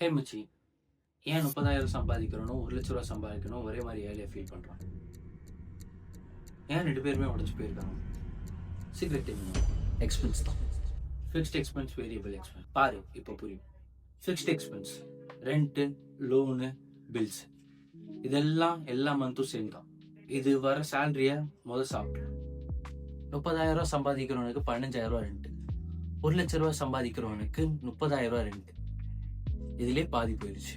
ஹே மச்சி, ஏன் 30,000 சம்பாதிக்கிறோனோ 1,00,000 ரூபா சம்பாதிக்கணும் ஒரே மாதிரி ஏழையா ஃபீல் பண்றான்? ஏன் 2 பேருமே உடஞ்சு போயிருக்காங்க? சீக்ரெட் என்ன? எக்ஸ்பென்ஸ் தான். Fixed expense, variable expense. பாரு, இப்போ புரியும். Fixed expense rent, loan, bills, இதெல்லாம் எல்லா மந்த்தும் சேம் தான். இது வர சேலரியை சாப்பிட்ரு. 30,000 ரூபா சம்பாதிக்கிறவனுக்கு 15,000 ரூபா ரெண்ட், 1,00,000 ரூபா சம்பாதிக்கிறவனுக்கு 30,000 ரூபா ரெண்ட். இதுலேயே பாதி போயிடுச்சு.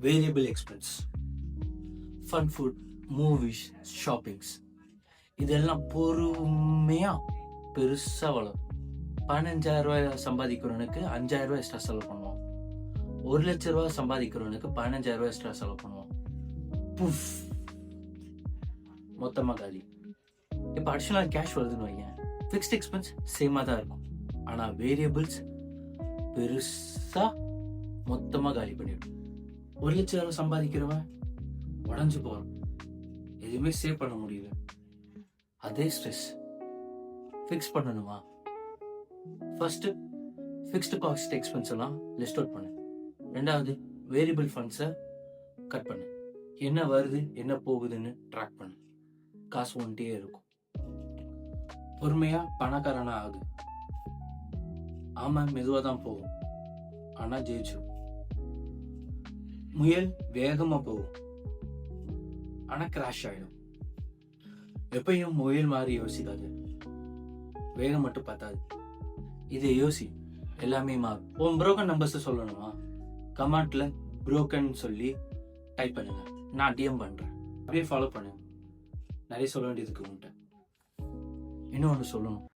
Variable expense, fun, food, movies, shoppings, இதெல்லாம் பொறுமையா பெருசா வளரும். 15,000 ரூபாய் சம்பாதிக்கிறவனுக்கு 5,000 ரூபாய் எக்ஸ்ட்ரா செலவு பண்ணுவான். 1,00,000 ரூபாய் சம்பாதிக்கிறவனுக்கு 15,000 ரூபாய் எக்ஸ்ட்ரா செலவு பண்ணுவான். புஃப், மொத்தமா காலி. இப்போ அடிஷனல் கேஷ் வருதுன்னு வைங்க, ஃபிக்ஸ்ட் எக்ஸ்பென்ஸ் சேமா தான் இருக்கும். ஆனா வேரியபிள்ஸ் பெருசா மொத்தமா காலி பண்ணிடும். 1,00,000 ரூபாய் சம்பாதிக்கிறவன் உடஞ்சு போறான், எதுவுமே சேவ் பண்ண முடியல. அதே ஸ்ட்ரெஸ். ஃபிக்ஸ் பண்ணணுமா? ஃபர்ஸ்ட் ஃபிக்ஸ்டு காஸ்ட் எக்ஸ்பென்ஸ் எல்லாம் லிஸ்ட் அவுட் பண்ணு. ரெண்டாவது வேரியபிள் ஃபண்ட்ஸை கட் பண்ணு. என்ன வருது என்ன போகுதுன்னு ட்ராக் பண்ணு. காசு ஒன்ட்டே இருக்கும். பொறுமையா பணக்காரனா ஆகுது. ஆமா, மெதுவாக தான் போகும், ஆனா ஜெயிச்சிடும். முயல் வேகமா போகும், ஆனா கிராஷ் ஆயிடும். எப்பயும் முயல் மாதிரி யோசிக்காது. வேகம் மட்டும் பத்தாது, இதை யோசி, எல்லாமே மாறும். உன் புரோக்கன் நம்பர்ஸ் சொல்லணுமா? கமெண்ட்ல புரோக்கன் சொல்லி டைப் பண்ணுங்க, நான் டிஎம் பண்றேன். அப்படியே ஃபாலோ பண்ணுங்க. நிறைய சொல்ல வேண்டியதுக்கு உன்ட்ட. இன்னொன்று சொல்லணும்.